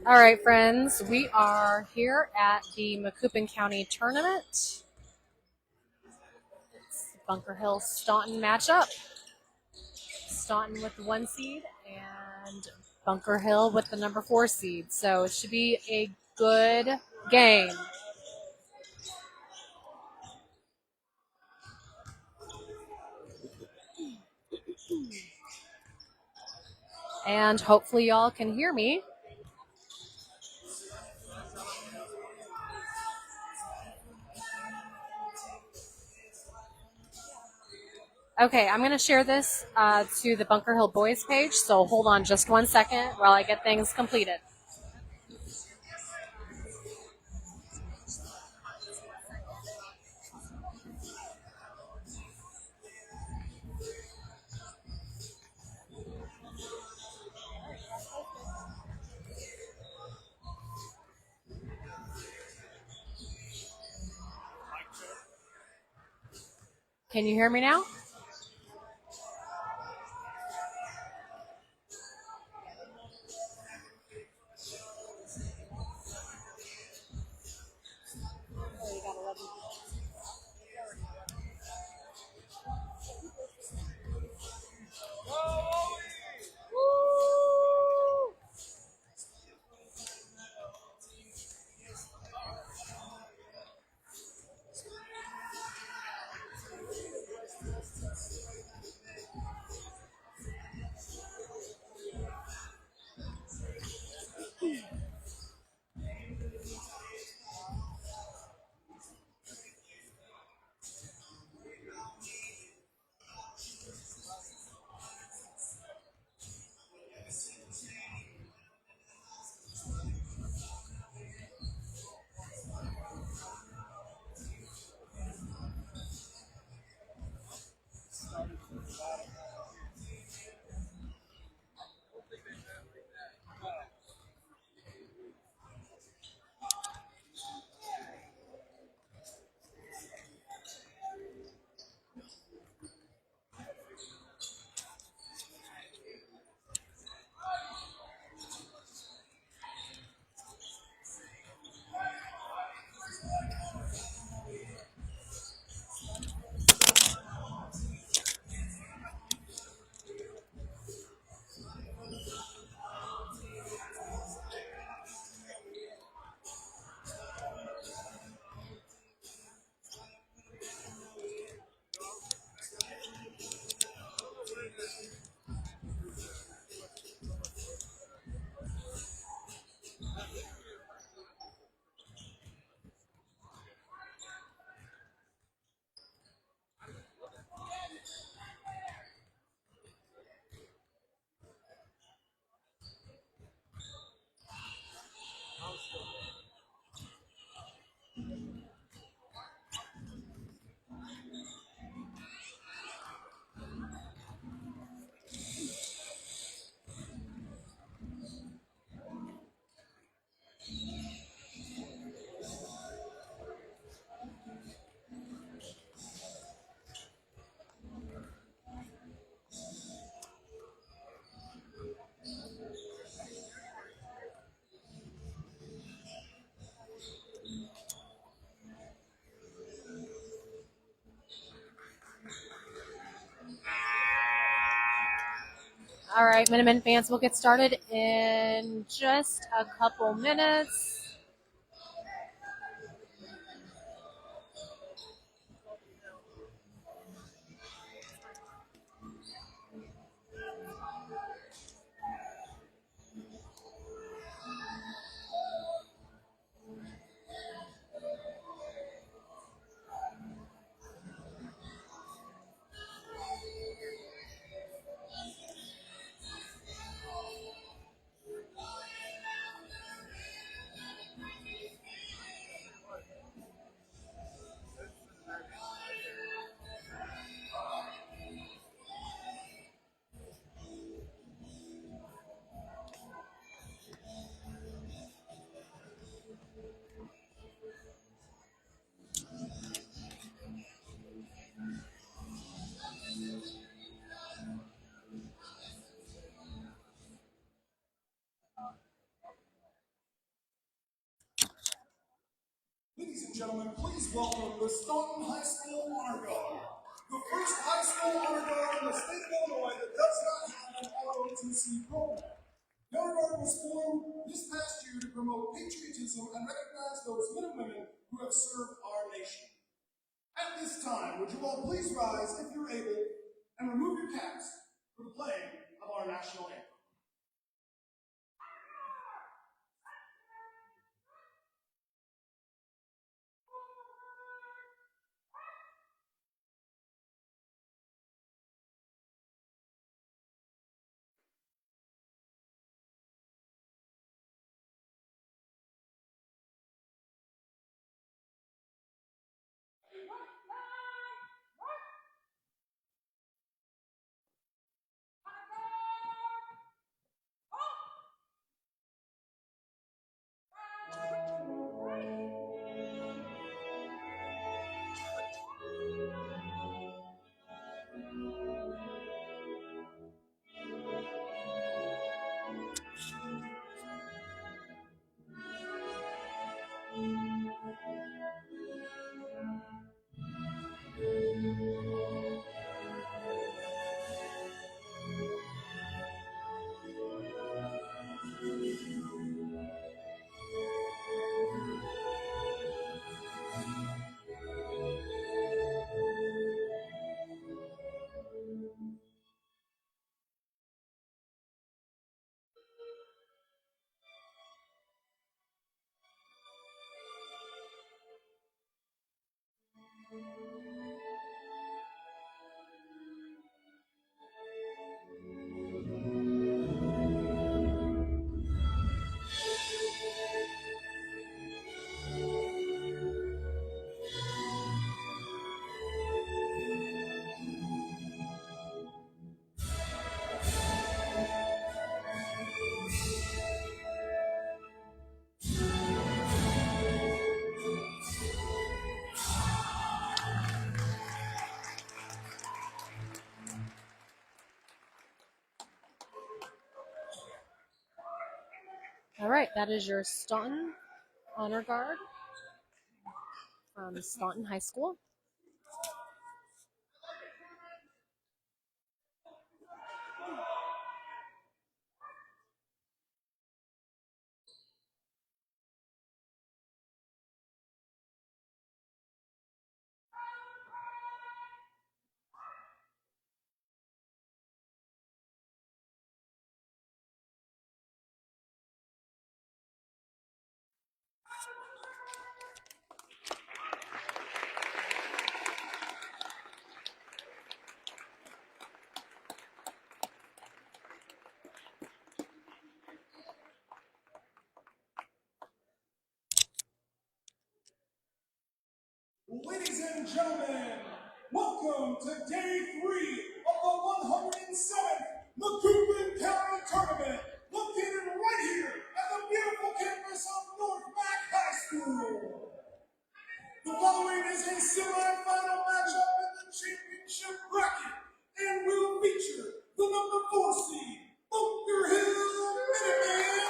All right, friends, we are here at the Macoupin County Tournament. It's the Bunker Hill Staunton matchup. Staunton with the 1 seed and Bunker Hill with the number 4 seed. So it should be a good game. And hopefully y'all can hear me. Okay, I'm going to share this to the Bunker Hill Boys page, so hold on just 1 second while I get things completed. Can you hear me now? All right, Minutemen fans, we'll get started in just a couple minutes. Gentlemen, please welcome the Staunton High School Honor Guard. The first high school honor guard in the state of Illinois that does not have an ROTC program. The Honor Guard was formed this past year to promote patriotism and recognize those men and women who have served our nation. At this time, would you all please rise if you're able and remove your caps for the playing of our national anthem. All right, that is your Staunton Honor Guard from Staunton High School. Ladies and gentlemen, welcome to day 3 of the 107th Macoupin County Tournament, located right here at the beautiful campus of North Mac High School. The following is a semi-final matchup in the championship bracket, and will feature the number 4 seed, Bunker Hill Minutemen,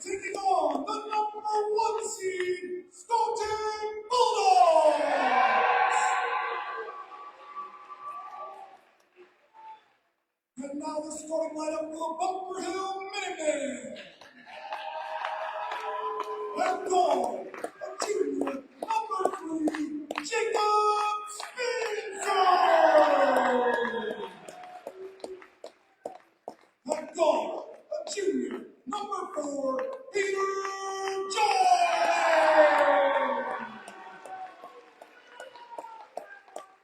taking on the number 1 seed, Staunton Bulldogs. And now the starting lineup for the Bunker Hill Minutemen. At goal, a junior, number 3, Jacob Spencer. At goal, a junior, number 4, Peter Jordan.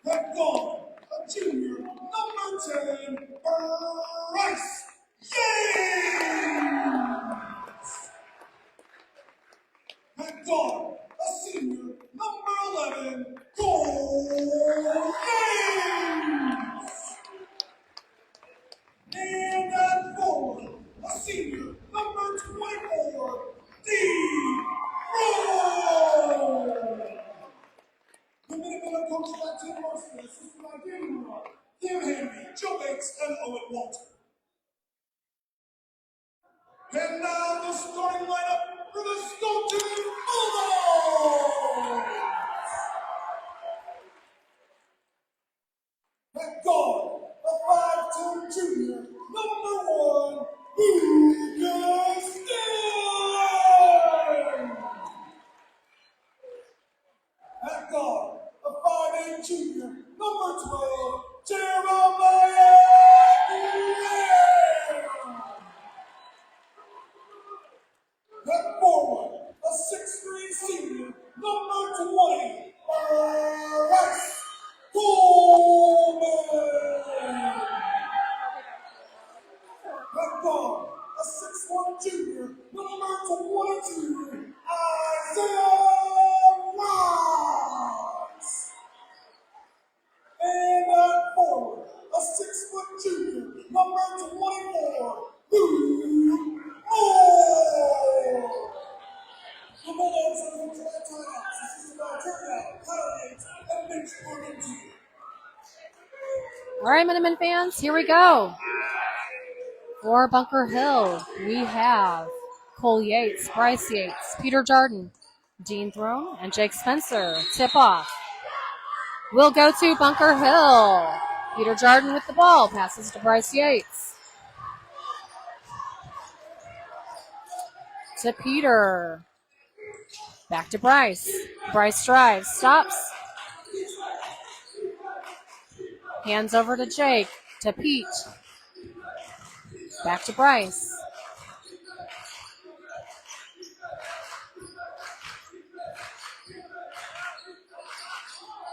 At goal, a junior, number 10, Bryce James. At guard, a senior, number 11, Cole James. And at forward, a senior, number 24, Steve Rowe. The Minutemen are coached by Tim Mercer, assisted by Danny Rowe, Tim Henry, Joe Banks, and Owen Walter. And now the starting lineup for the Stoughton Bulldogs. At guard, a 5'2" junior, number 1, Lucas Dillon. At guard, a 5'8" junior, number 12, Jeremiah Graham. At forward, a 6'3" senior, number 20, Bryce Coleman. At guard, a 6'1" junior, number 22, Isaiah Watts. And at forward, a 6' junior, number 24, Luke Moore. The Bulldogs are going to try timeouts. This is about turnout, highlights, and bench warming team. All right, Minutemen fans, here we go. For Bunker Hill, we have Cole Yates, Bryce Yates, Peter Jardin, Dean Throne, and Jake Spencer. Tip off. We'll go to Bunker Hill. Peter Jardin with the ball, passes to Bryce Yates. To Peter. Back to Bryce. Bryce drives, stops. Hands over to Jake, to Pete. Back to Bryce.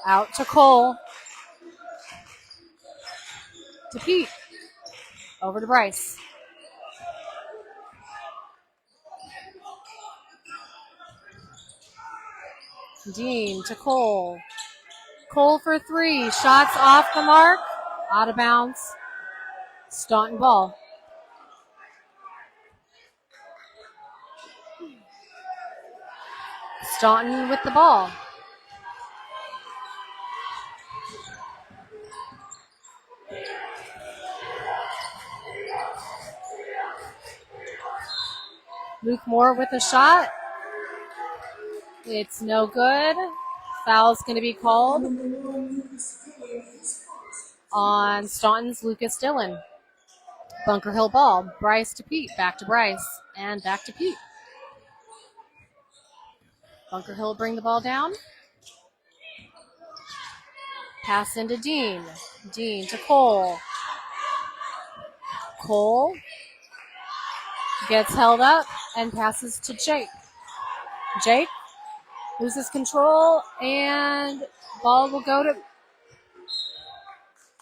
Out to Cole. To Pete. Over to Bryce. Dean to Cole. Cole for 3. Shots off the mark. Out of bounds. Staunton ball. Staunton with the ball. Luke Moore with a shot. It's no good. Foul's going to be called on Staunton's Lucas Dillon. Bunker Hill ball. Bryce to Pete. Back to Bryce. And back to Pete. Bunker Hill bring the ball down. Pass into Dean. Dean to Cole. Cole gets held up and passes to Jake. Jake loses control and ball will go to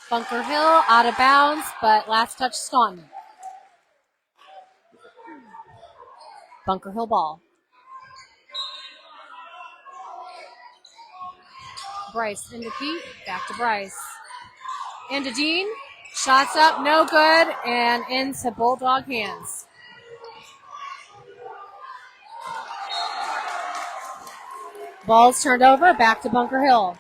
Bunker Hill, out of bounds, but last touch Staunton. Bunker Hill ball. Bryce into Pete, back to Bryce. Into Dean, shots up, no good, and into Bulldog hands. Ball's turned over, back to Bunker Hill.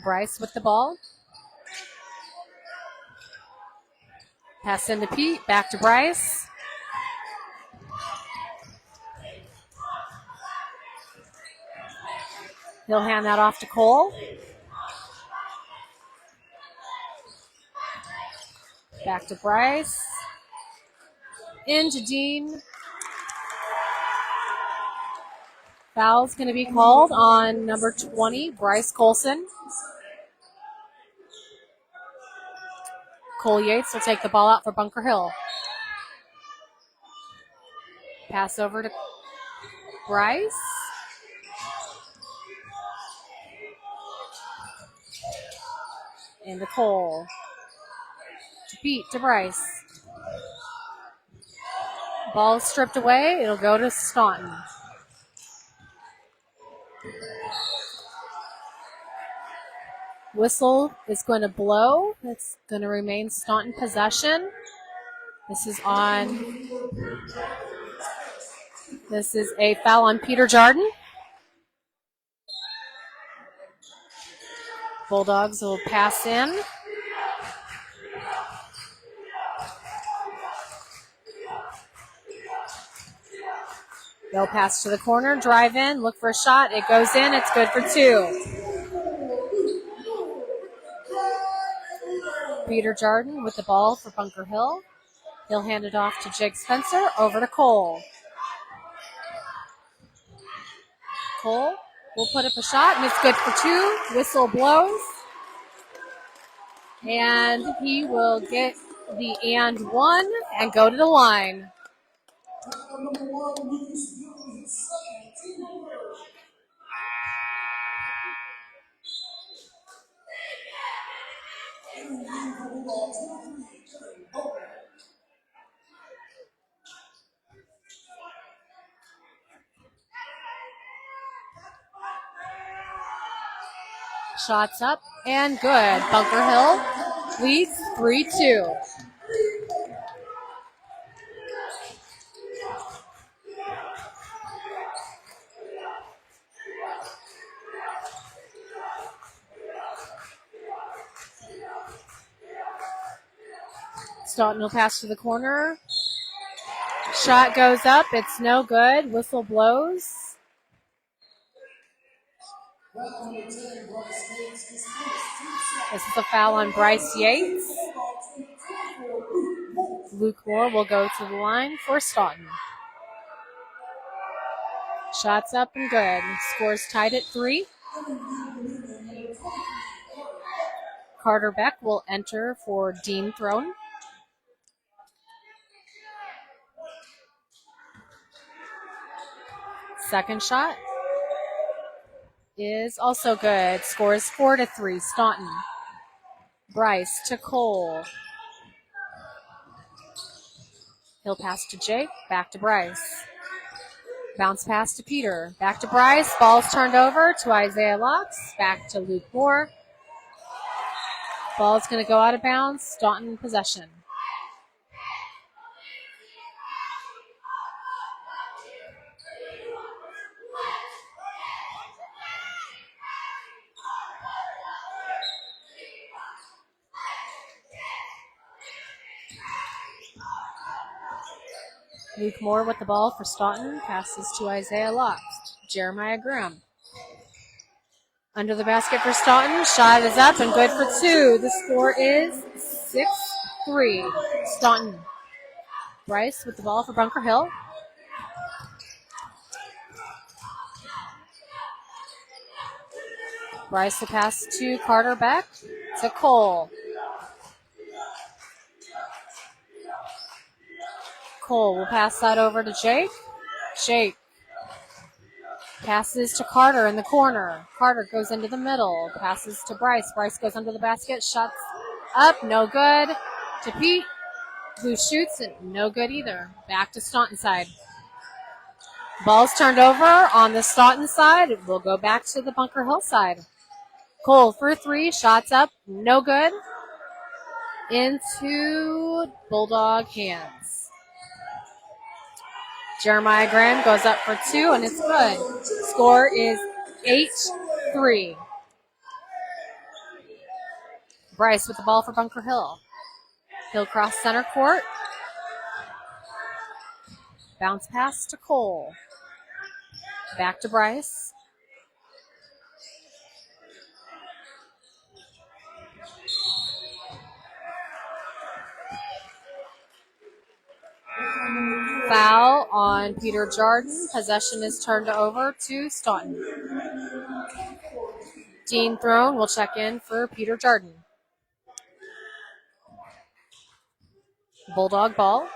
Bryce with the ball. Pass into Pete, back to Bryce. He'll hand that off to Cole. Back to Bryce. Into Dean. Foul's going to be called on number 20, Bryce Colson. Cole Yates will take the ball out for Bunker Hill. Pass over to Bryce. Into Cole. To Pete, to Bryce. Ball stripped away. It'll go to Staunton. Whistle is going to blow. It's going to remain Staunton possession. This is a foul on Peter Jardin. Bulldogs will pass in. They'll pass to the corner, drive in, look for a shot. It goes in. It's good for 2. Peter Jordan with the ball for Bunker Hill. He'll hand it off to Jake Spencer, over to Cole. Cole will put up a shot, and it's good for 2. Whistle blows. And he will get the and 1 and go to the line. Shots up and good. Bunker Hill leads 3-2. Staunton will pass to the corner. Shot goes up. It's no good. Whistle blows. This is a foul on Bryce Yates. Luke Moore will go to the line for Staunton. Shots up and good. Scores tied at 3. Carter Beck will enter for Dean Throne. Second shot is also good. Scores 4-3. Staunton. Bryce to Cole. He'll pass to Jake. Back to Bryce. Bounce pass to Peter. Back to Bryce. Ball's turned over to Isaiah Locks. Back to Luke Moore. Ball's going to go out of bounds. Staunton possession. Luke Moore with the ball for Staunton. Passes to Isaiah Locks. Jeremiah Graham. Under the basket for Staunton. Shot is up and good for 2. The score is 6-3. Staunton. Bryce with the ball for Bunker Hill. Bryce will pass to Carter Beck. To Cole. Cole will pass that over to Jake. Jake passes to Carter in the corner. Carter goes into the middle. Passes to Bryce. Bryce goes under the basket. Shots up. No good. To Pete, who shoots it. No good either. Back to Staunton side. Ball's turned over on the Staunton side. It will go back to the Bunker Hill side. Cole for 3. Shots up. No good. Into Bulldog hands. Jeremiah Graham goes up for 2, and it's good. Score is 8-3. Bryce with the ball for Bunker Hill. He'll cross center court. Bounce pass to Cole. Back to Bryce. Foul on Peter Jordan. Possession is turned over to Staunton. Dean Throne will check in for Peter Jordan. Bulldog ball.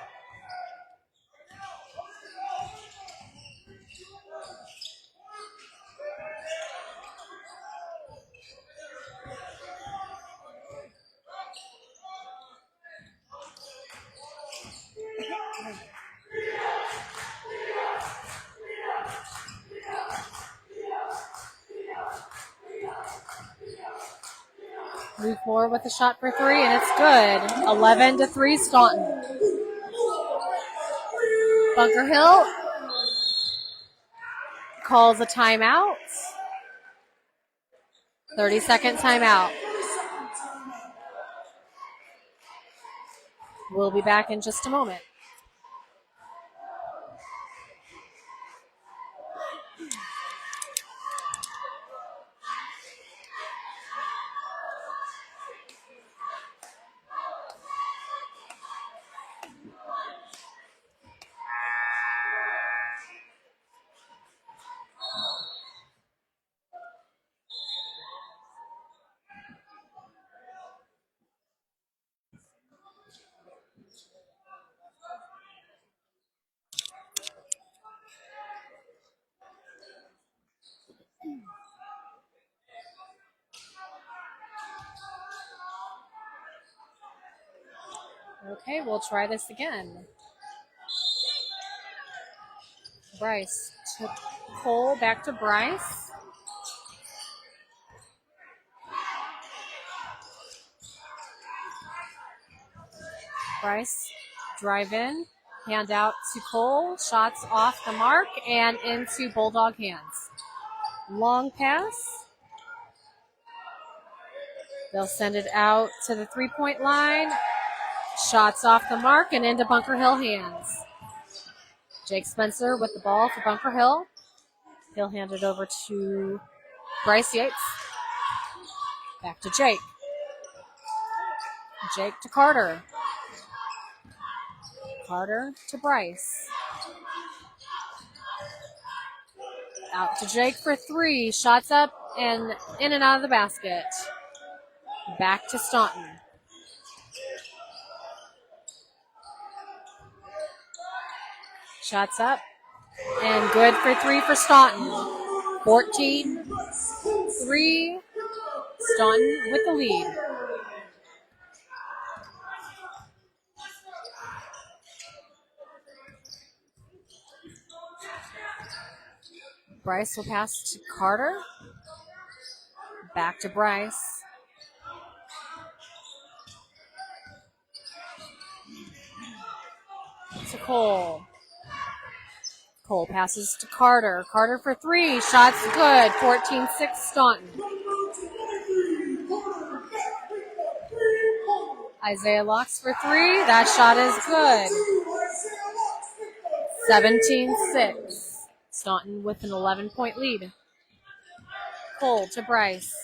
Luke Moore with a shot for 3, and it's good. 11-3 Staunton. Bunker Hill calls a timeout. 30-second timeout. We'll be back in just a moment. Okay, we'll try this again. Bryce to Cole, back to Bryce. Bryce, drive in, hand out to Cole, shots off the mark and into Bulldog hands. Long pass. They'll send it out to the three-point line. Shots off the mark and into Bunker Hill hands. Jake Spencer with the ball for Bunker Hill. He'll hand it over to Bryce Yates. Back to Jake. Jake to Carter. Carter to Bryce. Out to Jake for three. Shots up and in and out of the basket. Back to Staunton. Shots up and good for three for Staunton. 14-3. Staunton with the lead. Bryce will pass to Carter. Back to Bryce. To Cole. Cole passes to Carter. Carter for three. Shots good. 14-6 Staunton. Isaiah Locks for three. That shot is good. 17-6. Staunton with an 11-point lead. Cole to Bryce.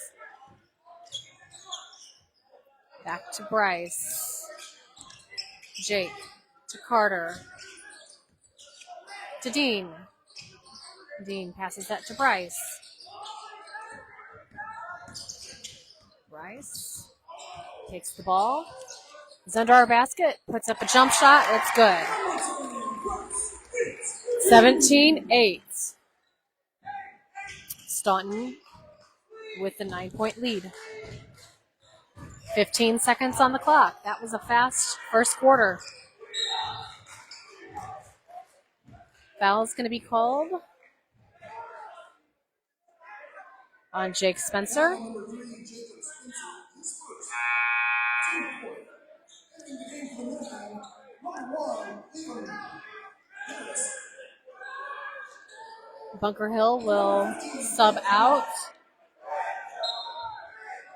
Back to Bryce. Jake to Carter. To Dean. Dean passes that to Bryce. Bryce takes the ball. He's under our basket. Puts up a jump shot. It's good. 17-8. Staunton with the 9-point lead. 15 seconds on the clock. That was a fast first quarter. Foul is going to be called on Jake Spencer. Bunker Hill will sub out.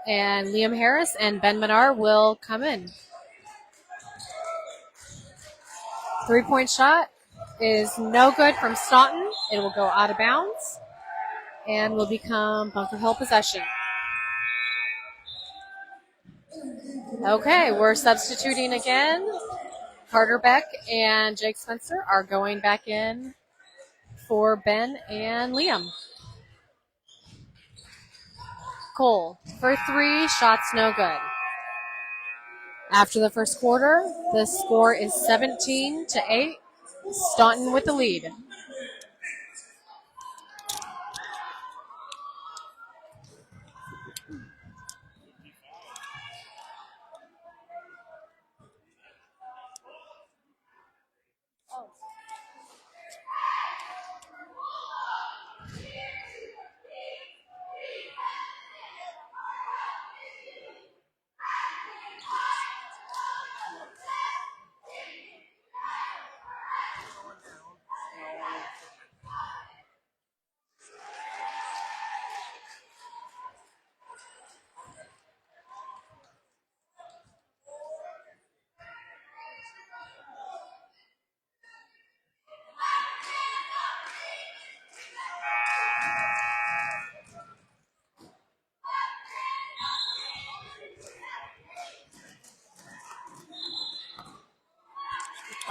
And Liam Harris and Ben Menard will come in. 3-point shot is no good from Staunton. It will go out of bounds and will become Bunker Hill possession. Okay, we're substituting again. Carter Beck and Jake Spencer are going back in for Ben and Liam. Cole for three, shots no good. After the first quarter, the score is 17-8. Staunton with the lead.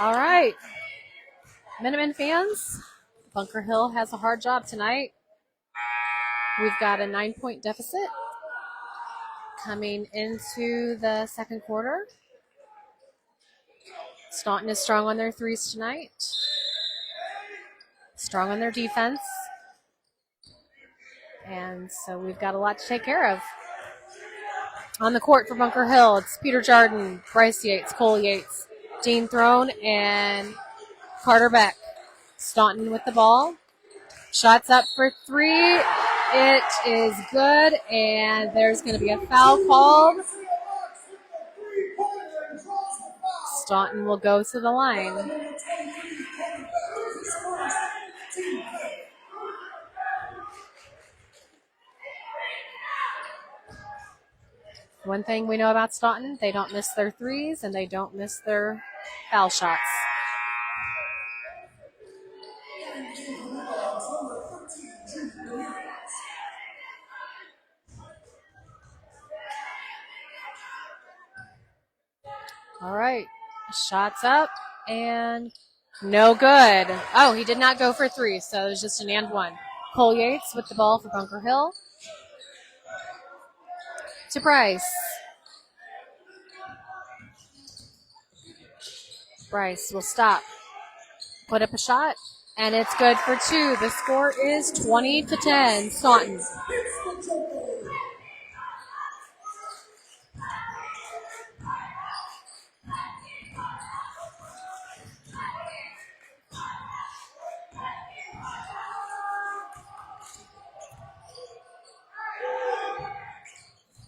All right. Minutemen fans, Bunker Hill has a hard job tonight. We've got a 9-point deficit coming into the second quarter. Staunton is strong on their threes tonight. Strong on their defense. And so we've got a lot to take care of. On the court for Bunker Hill, it's Peter Jardin, Bryce Yates, Cole Yates, Dean Throne, and Carter Beck. Staunton with the ball. Shots up for three. It is good, and there's going to be a foul called. Staunton will go to the line. One thing we know about Staunton, they don't miss their threes, and they don't miss their foul shots. All right, shots up and no good. Oh, he did not go for three, so it was just an and one. Cole Yates with the ball for Bunker Hill. To Bryce. Bryce will stop. Put up a shot, and it's good for two. The score is 20-10, Staunton.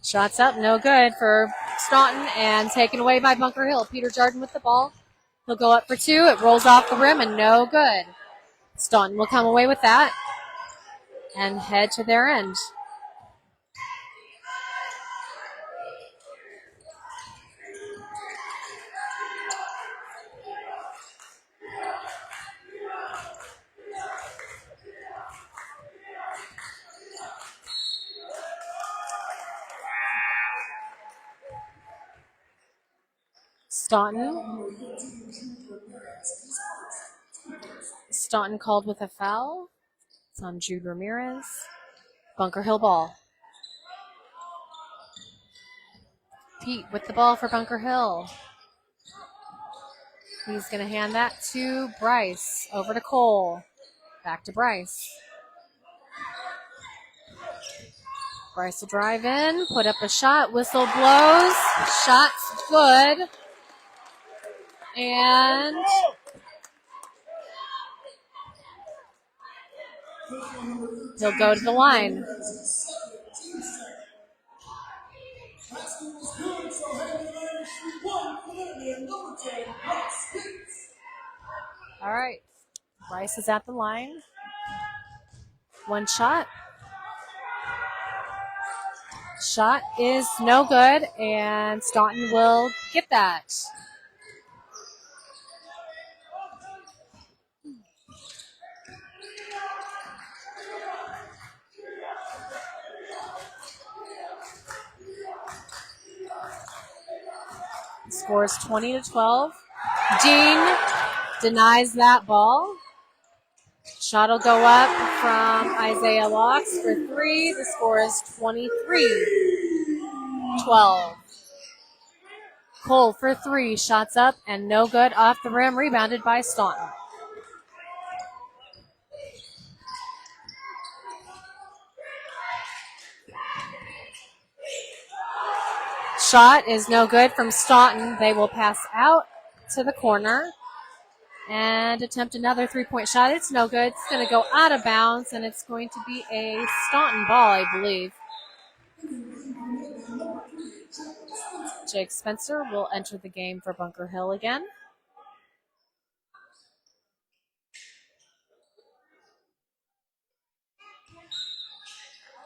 Shots up, no good for Staunton, and taken away by Bunker Hill. Peter Jardin with the ball. He'll go up for two. It rolls off the rim, and no good. Staunton will come away with that and head to their end. Staunton called with a foul. It's on Jude Ramirez. Bunker Hill ball. Pete with the ball for Bunker Hill. He's going to hand that to Bryce. Over to Cole. Back to Bryce. Bryce will drive in, put up a shot. Whistle blows. Shot's good. And he'll go to the line. All right. Bryce is at the line. One shot. Shot is no good, and Staunton will get that. Scores 20-12. Dean denies that ball. Shot will go up from Isaiah Locks for three. The score is 23-12. Cole for three. Shots up and no good off the rim. Rebounded by Staunton. Shot is no good from Staunton. They will pass out to the corner and attempt another three-point shot. It's no good. It's going to go out of bounds, and it's going to be a Staunton ball, I believe. Jake Spencer will enter the game for Bunker Hill again.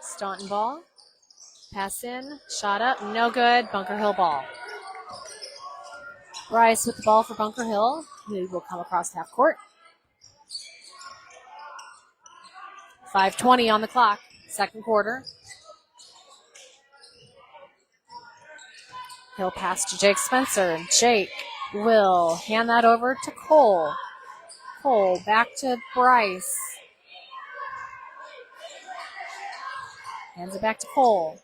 Staunton ball. Pass in, shot up, no good. Bunker Hill ball. Bryce with the ball for Bunker Hill, who will come across half court. 5:20 on the clock, second quarter. He'll pass to Jake Spencer. Jake will hand that over to Cole. Cole back to Bryce. Hands it back to Cole.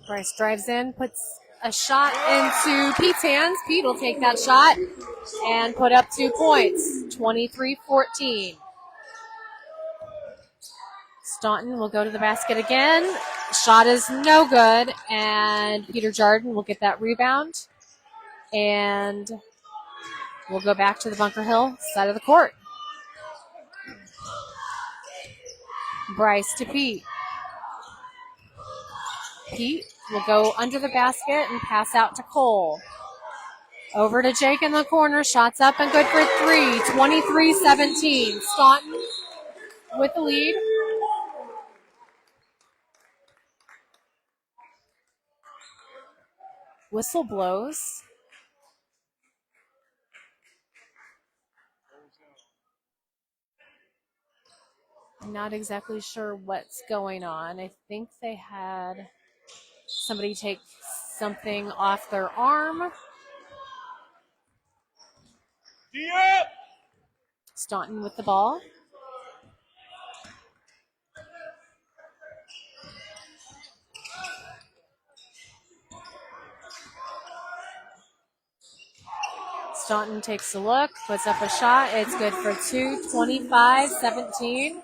Bryce drives in, puts a shot into Pete's hands. Pete will take that shot and put up 2 points, 23-14. Staunton will go to the basket again. Shot is no good, and Peter Jardin will get that rebound. And we'll go back to the Bunker Hill side of the court. Bryce to Pete. Pete will go under the basket and pass out to Cole. Over to Jake in the corner. Shots up and good for 3. 23-17. Staunton with the lead. Whistle blows. I'm not exactly sure what's going on. I think they had somebody take something off their arm. Yep. Staunton with the ball. Staunton takes a look, puts up a shot. It's good for 2, 25-17.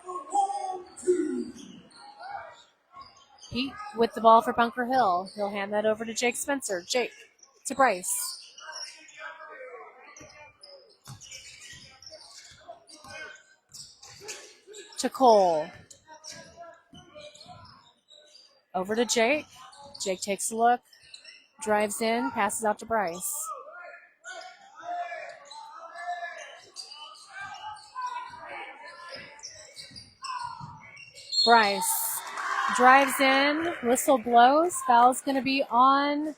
Pete with the ball for Bunker Hill. He'll hand that over to Jake Spencer. Jake to Bryce. To Cole. Over to Jake. Jake takes a look, drives in, passes out to Bryce. Bryce drives in, whistle blows. Foul's going to be on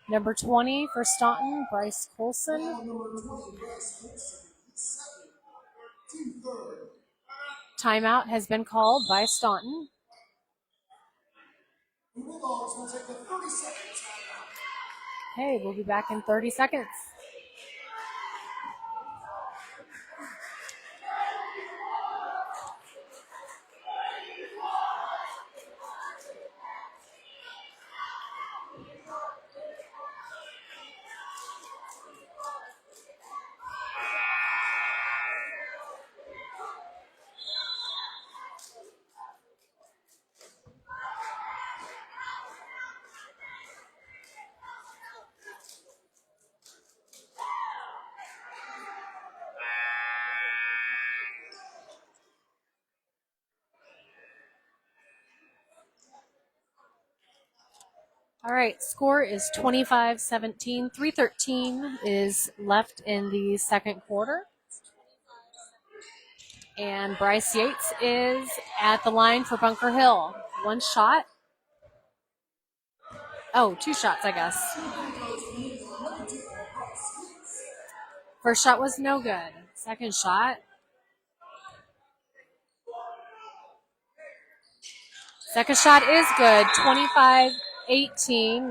number 20 for Staunton, Bryce Colson. Timeout has been called by Staunton. Okay, we'll be back in 30 seconds. All right, score is 25-17. 3:13 is left in the second quarter. And Bryce Yates is at the line for Bunker Hill. 1 shot. Oh, 2 shots, I guess. First shot was no good. Second shot. Second shot is good. 25-18.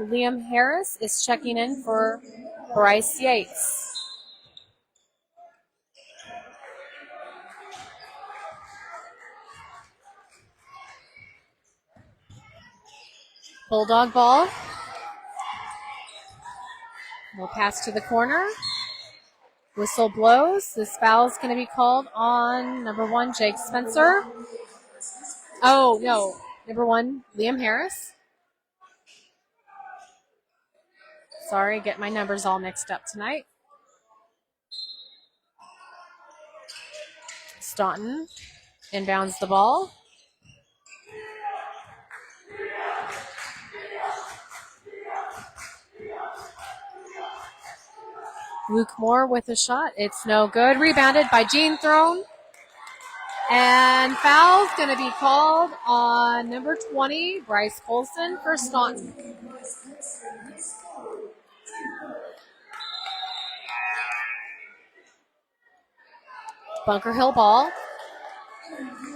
Liam Harris is checking in for Bryce Yates. Bulldog ball. We'll pass to the corner. Whistle blows. This foul is going to be called on number 1, Jake Spencer. Oh, no. Number 1, Liam Harris. Sorry, get my numbers all mixed up tonight. Staunton inbounds the ball. Luke Moore with a shot. It's no good. Rebounded by Gene Throne. And foul's going to be called on number 20, Bryce Colson for Staunton. Bunker Hill ball.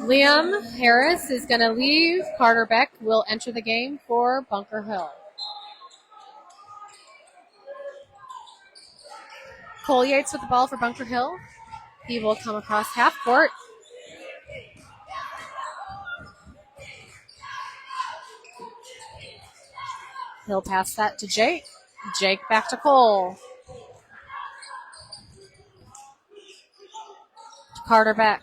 Liam Harris is going to leave. Carter Beck will enter the game for Bunker Hill. Cole Yates with the ball for Bunker Hill. He will come across half court. He'll pass that to Jake. Jake back to Cole. Carter back.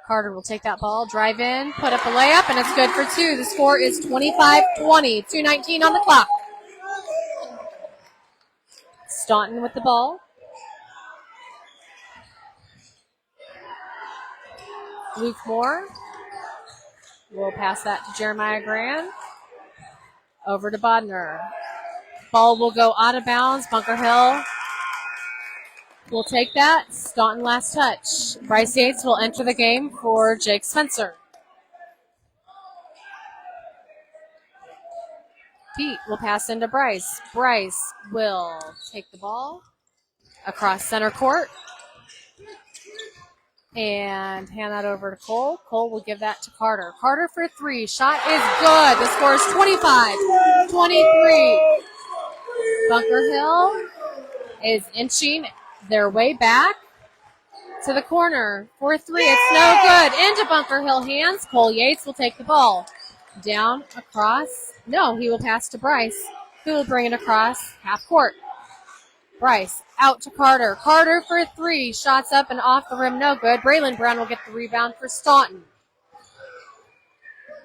Carter will take that ball, drive in, put up a layup, and it's good for two. The score is 25-20, 2:19 on the clock. Staunton with the ball. Luke Moore will pass that to Jeremiah Graham. Over to Bodner. Ball will go out of bounds. Bunker Hill will take that. Staunton last touch. Bryce Yates will enter the game for Jake Spencer. Pete will pass into Bryce. Bryce will take the ball across center court and hand that over to Cole. Cole will give that to Carter. Carter for three. Shot is good. The score is 25-23. Bunker Hill is inching their way back to the corner for three. It's no good. Into Bunker Hill hands. Cole Yates will take the ball. Down across. No, he will pass to Bryce, who will bring it across half court. Bryce out to Carter. Carter for three. Shots up and off the rim. No good. Braylon Brown will get the rebound for Staunton.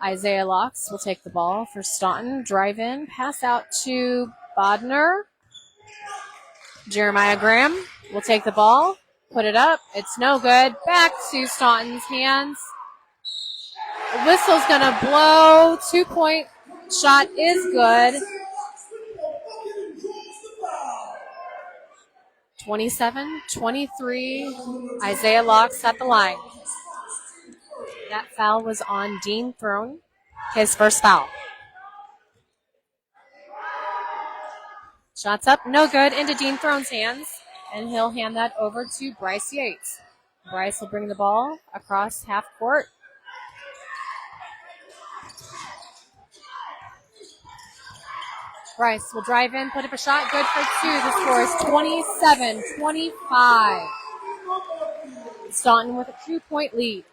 Isaiah Locks will take the ball for Staunton. Drive in. Pass out to Bodner. Jeremiah Graham will take the ball. Put it up. It's no good. Back to Staunton's hands. The whistle's going to blow. 2-point shot is good. 27-23. Isaiah Locks at the line. That foul was on Dean Throne. His first foul. Shots up. No good. Into Dean Throne's hands. And he'll hand that over to Bryce Yates. Bryce will bring the ball across half court. Bryce will drive in, put up a shot, good for two. The score is 27-25. Staunton with a 2-point lead.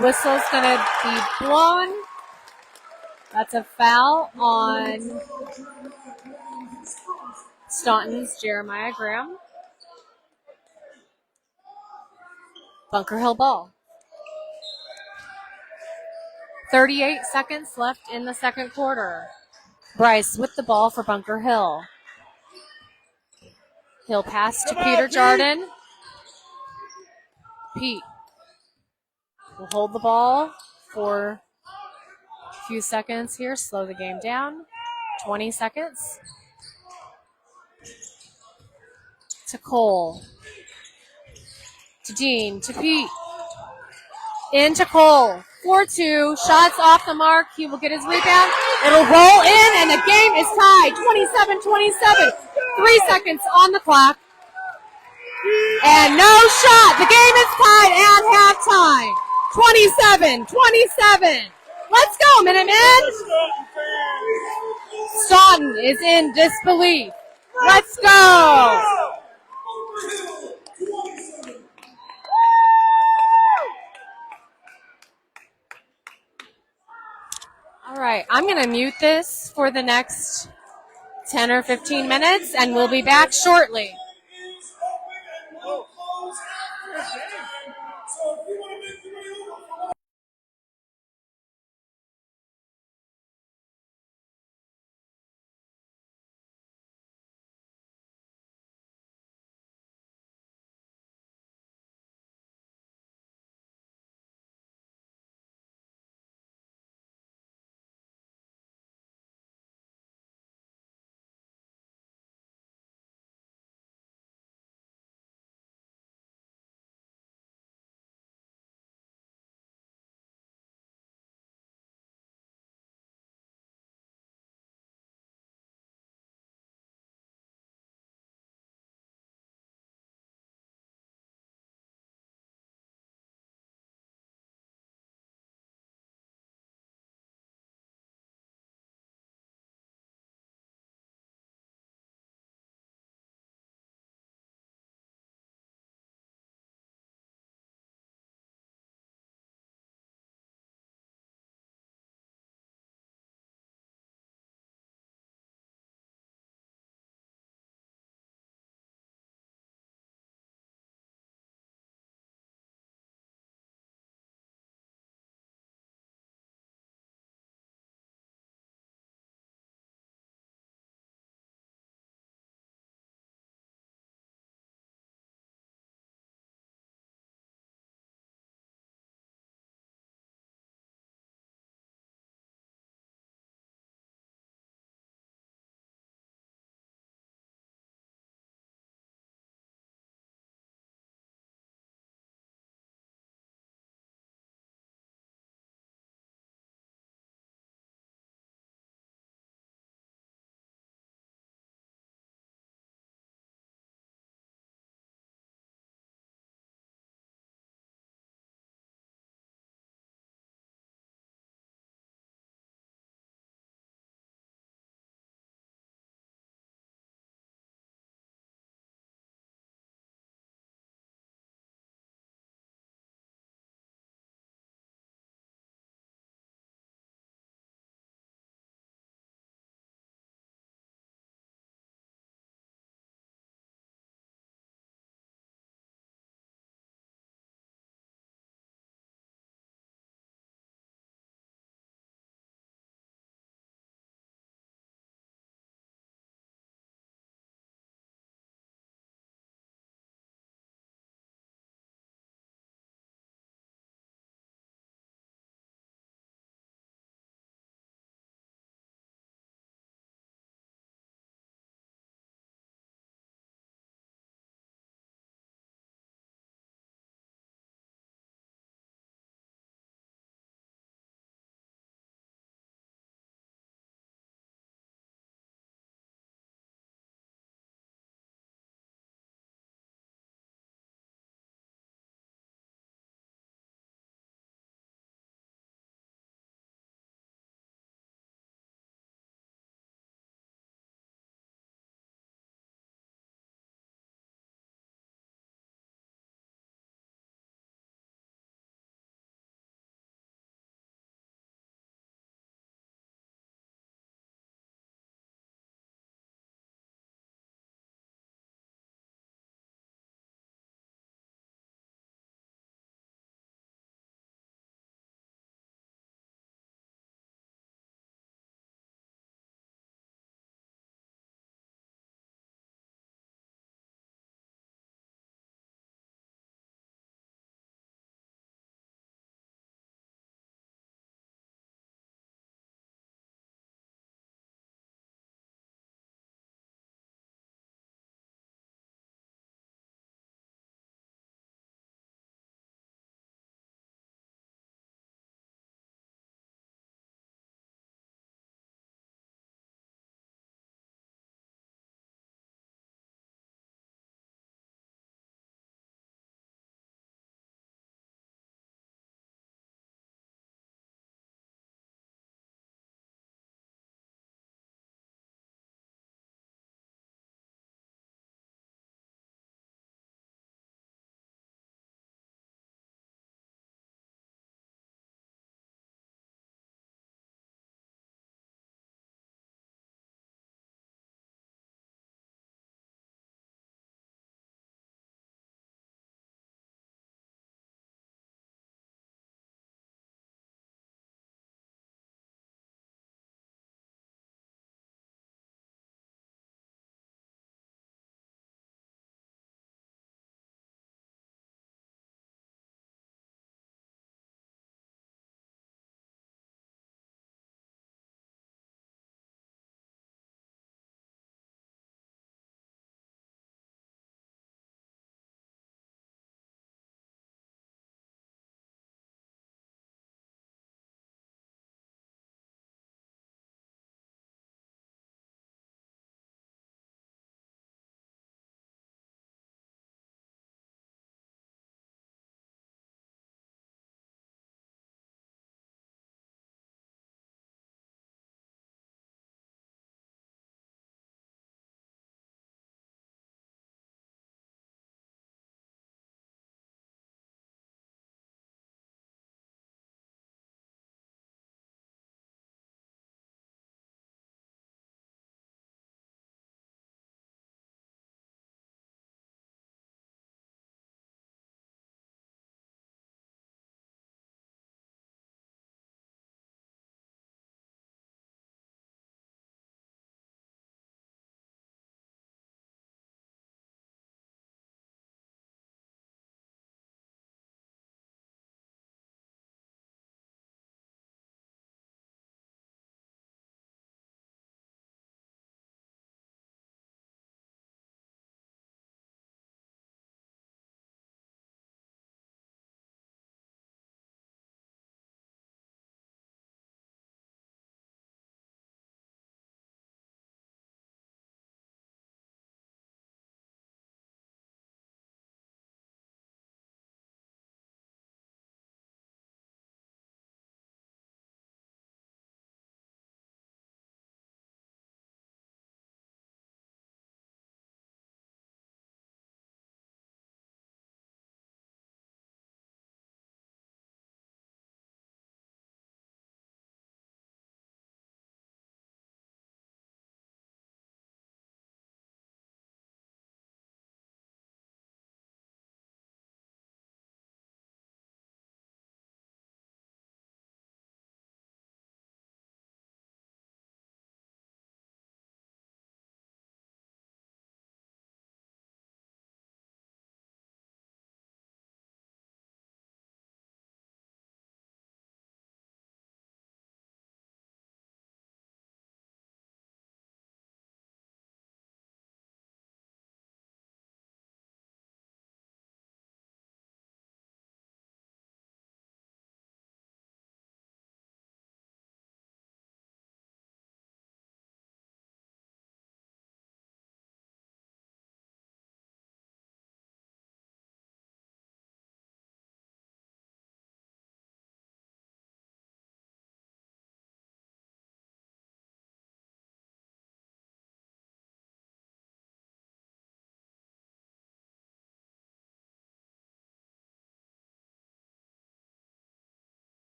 Whistle's going to be blown. That's a foul on Staunton's Jeremiah Graham. Bunker Hill ball. 38 seconds left in the second quarter. Bryce with the ball for Bunker Hill. He'll pass to Peter Jardin. Pete will hold the ball for a few seconds here. Slow the game down. 20 seconds. To Cole. To Dean. To Pete. Into Cole. 4-2. Shots off the mark. He will get his rebound. It'll roll in, and the game is tied. 27-27. 3 seconds on the clock. And no shot. The game is tied at halftime. 27-27. Let's go, Minutemen. Staunton is in disbelief. Let's go. All right, I'm going to mute this for the next 10 or 15 minutes, and we'll be back shortly.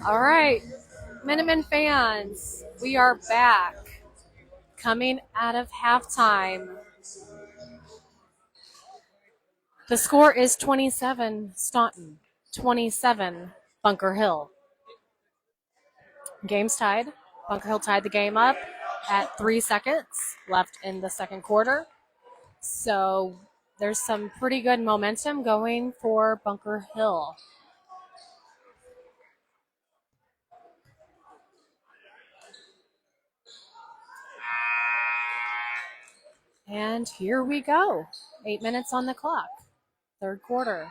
All right, Minutemen fans, we are back. Coming out of halftime. The score is 27 Staunton, 27 Bunker Hill. Game's tied. Bunker Hill tied the game up at 3 seconds left in the second quarter. So there's some pretty good momentum going for Bunker Hill. And here we go. 8 minutes on the clock. Third quarter.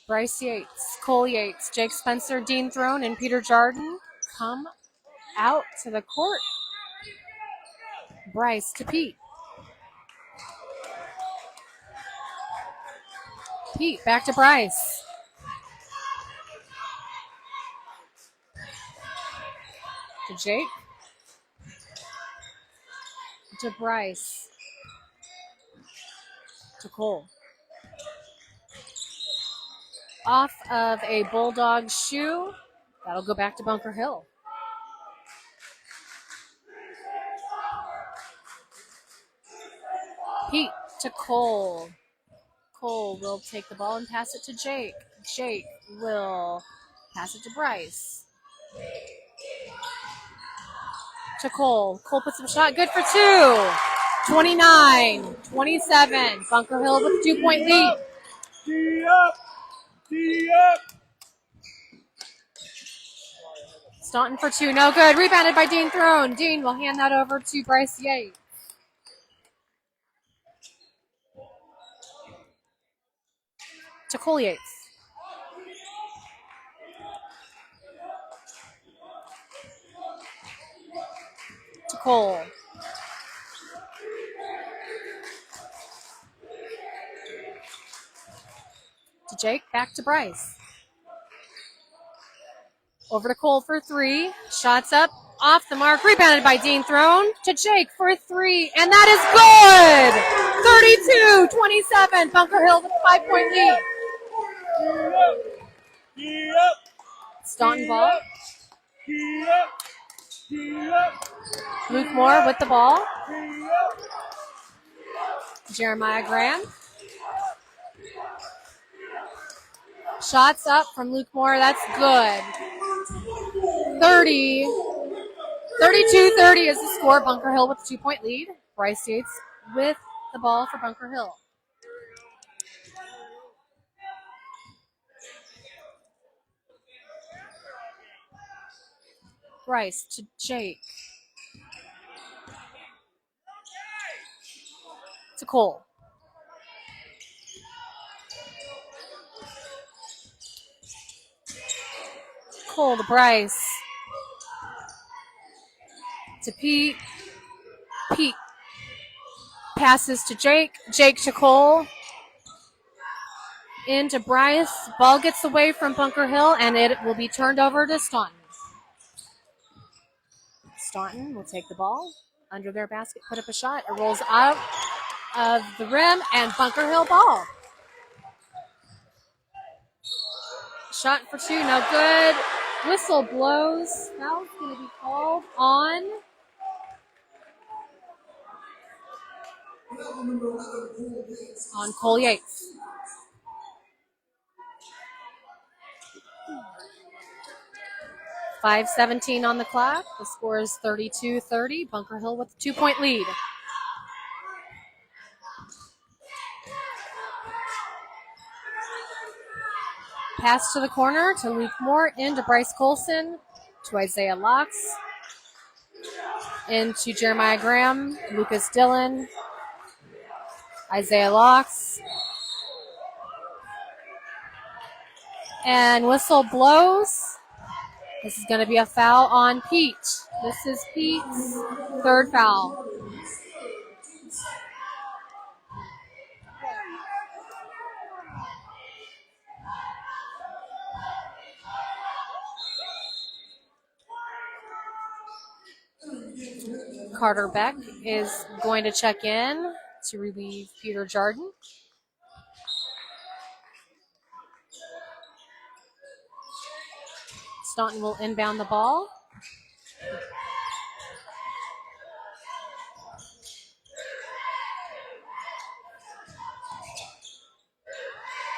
Bryce Yates, Cole Yates, Jake Spencer, Dean Throne, and Peter Jardin come out to the court. Bryce to Pete. Pete back to Bryce. To Jake. To Bryce. To Cole. Off of a Bulldog shoe. That'll go back to Bunker Hill. Pete to Cole. Cole will take the ball and pass it to Jake. Jake will pass it to Bryce. To Cole. Cole puts up a shot. Good for two. 29-27. Bunker Hill with a 2-point lead. D up! D up! Staunton for two. No good. Rebounded by Dean Throne. Dean will hand that over to Bryce Yates. To Cole Yates. To Cole. To Jake. Back to Bryce. Over to Cole for three. Shots up. Off the mark. Rebounded by Dean Throne. To Jake for three. And that is good! 32-27. Bunker Hill with a 5-point lead. Staunton ball. Luke Moore with the ball. Jeremiah Graham. Shots up from Luke Moore. That's good. 32-30 is the score. Bunker Hill with a 2-point lead. Bryce Yates with the ball for Bunker Hill. Bryce to Jake. To Cole. Cole to Bryce. To Pete. Pete passes to Jake. Jake to Cole. Into Bryce. Ball gets away from Bunker Hill, and it will be turned over to Staunton. Staunton will take the ball under their basket, put up a shot. It rolls out of the rim, and Bunker Hill ball. Shot for two, no good. Whistle blows. Foul's going to be called on Cole Yates. .5:17 on the clock. The score is 32-30. Bunker Hill with a 2-point lead. Pass to the corner to Luke Moore, into Bryce Colson, to Isaiah Locks, into Jeremiah Graham, Lucas Dillon, Isaiah Locks. And whistle blows. This is going to be a foul on Pete. This is Pete's third foul. Carter Beck is going to check in to relieve Peter Jardin. Staunton will inbound the ball.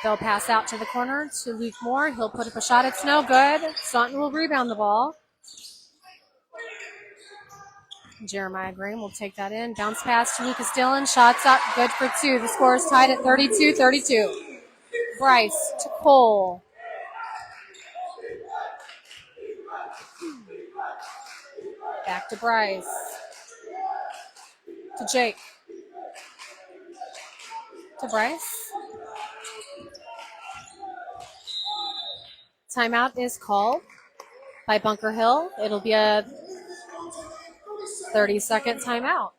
They'll pass out to the corner to Luke Moore. He'll put up a shot. It's no good. Staunton will rebound the ball. Jeremiah Graham will take that in. Bounce pass to Lucas Dillon. Shots up. Good for two. The score is tied at 32-32. Bryce to Cole. Back to Bryce. To Jake. To Bryce. Timeout is called by Bunker Hill. It'll be a 30-second timeout.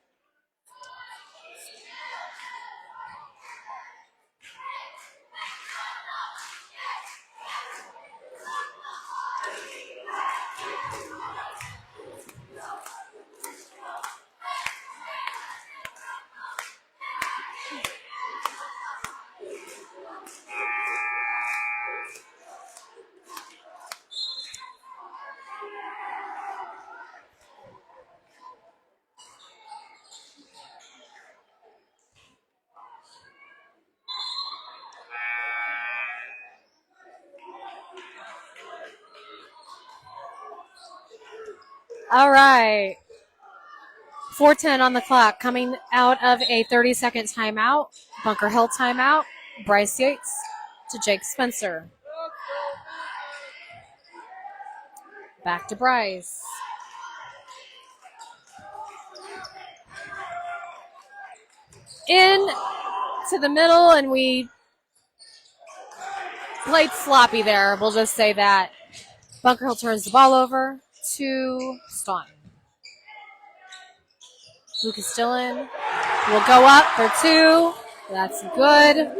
All right. 4:10 on the clock. Coming out of a 30-second timeout. Bunker Hill timeout. Bryce Yates to Jake Spencer. Back to Bryce. In to the middle, and we played sloppy there. We'll just say that. Bunker Hill turns the ball over to Staunton. Lucas Dillon will go up for two. That's good.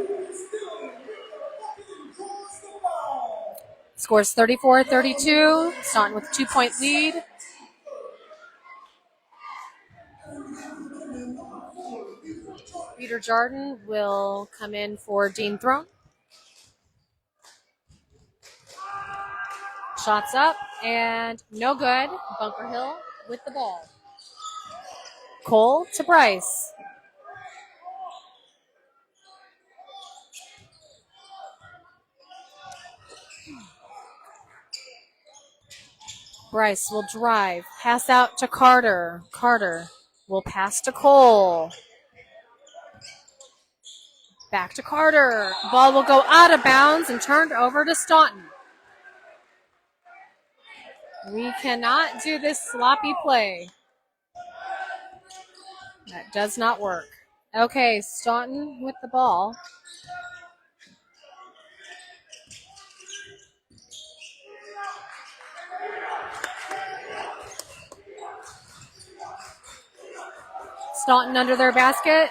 Scores 34-32. Staunton with a 2-point lead. Peter Jordan will come in for Dean Throne. Shots up and no good. Bunker Hill with the ball. Cole to Bryce. Bryce will drive. Pass out to Carter. Carter will pass to Cole. Back to Carter. Ball will go out of bounds and turned over to Staunton. We cannot do this sloppy play. That does not work. Okay, Staunton with the ball. Staunton under their basket.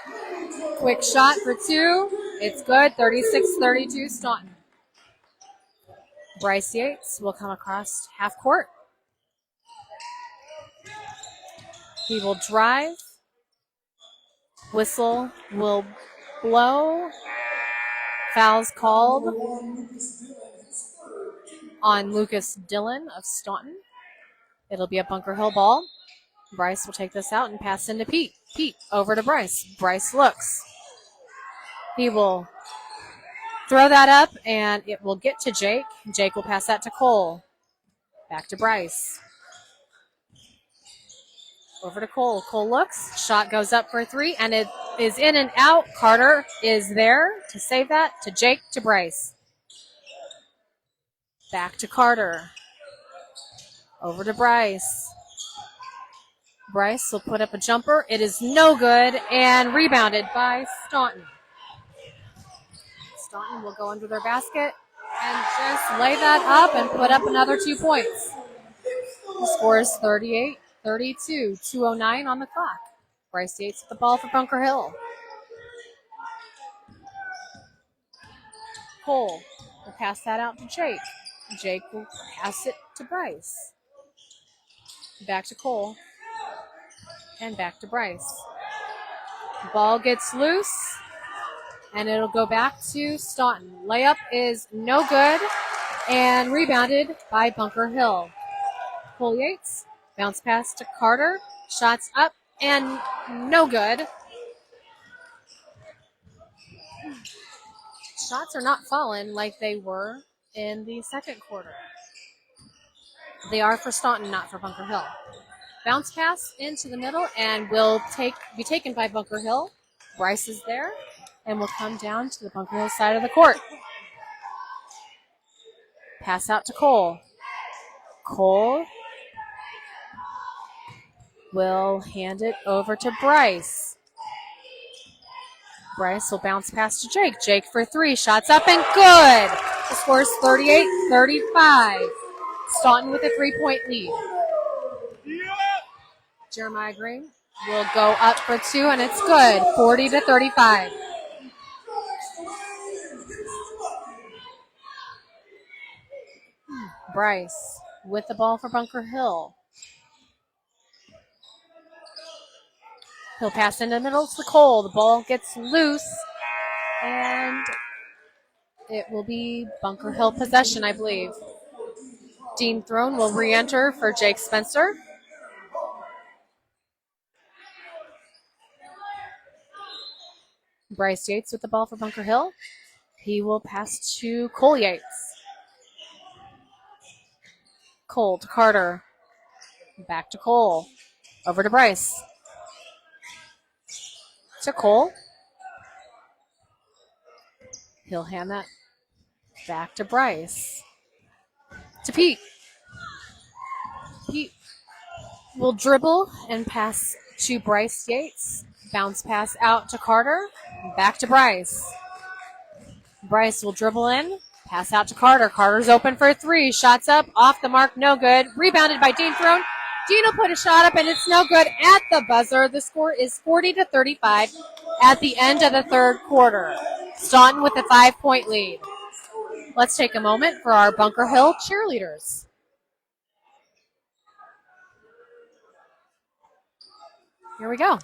Quick shot for two. It's good. 36-32 Staunton. Bryce Yates will come across half court. He will drive. Whistle will blow. Fouls called on Lucas Dillon of Staunton. It'll be a Bunker Hill ball. Bryce will take this out and pass into Pete. Pete over to Bryce. Bryce looks. He will throw that up, and it will get to Jake. Jake will pass that to Cole. Back to Bryce. Over to Cole. Cole looks. Shot goes up for three, and it is in and out. Carter is there to save that. To Jake, to Bryce. Back to Carter. Over to Bryce. Bryce will put up a jumper. It is no good, and rebounded by Staunton. Staunton will go under their basket and just lay that up and put up another 2 points. The score is 38-32, 2:09 on the clock. Bryce Yates with the ball for Bunker Hill. Cole will pass that out to Jake. Jake will pass it to Bryce. Back to Cole. And back to Bryce. The ball gets loose, and it'll go back to Staunton. Layup is no good. and rebounded by Bunker Hill. Cole Yates, bounce pass to Carter, shots up and no good. Shots are not falling like they were in the second quarter. They are for Staunton, not for Bunker Hill. Bounce pass into the middle and will be taken by Bunker Hill. Bryce is there and will come down to the Bunker Hill side of the court. Pass out to Cole. Cole will hand it over to Bryce. Bryce will bounce pass to Jake. Jake for three. Shots up and good. The score is 38-35. Staunton with a 3-point lead. Jeremiah Green will go up for two, and it's good. 40-35. Bryce with the ball for Bunker Hill. He'll pass into the middle to Cole. The ball gets loose, and it will be Bunker Hill possession, I believe. Dean Throne will re-enter for Jake Spencer. Bryce Yates with the ball for Bunker Hill. He will pass to Cole Yates. Cole to Carter. Back to Cole. Over to Bryce. To Cole. He'll hand that back to Bryce. To Pete. Pete will dribble and pass to Bryce Yates. Bounce pass out to Carter. Back to Bryce. Bryce will dribble in. Pass out to Carter. Carter's open for three. Shots up. Off the mark. No good. Rebounded by Dean Throne. Dean will put a shot up, and it's no good at the buzzer. The score is 40-35 at the end of the third quarter. Staunton with a 5-point lead. Let's take a moment for our Bunker Hill cheerleaders. Here we go.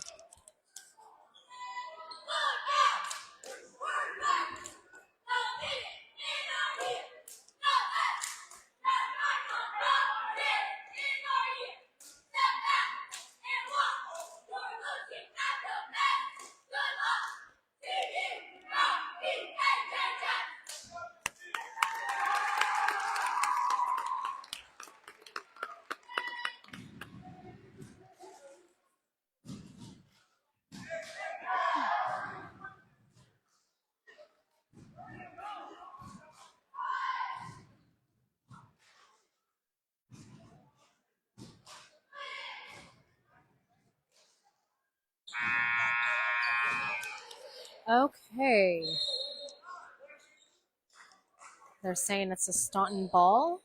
Okay. They're saying it's a Staunton ball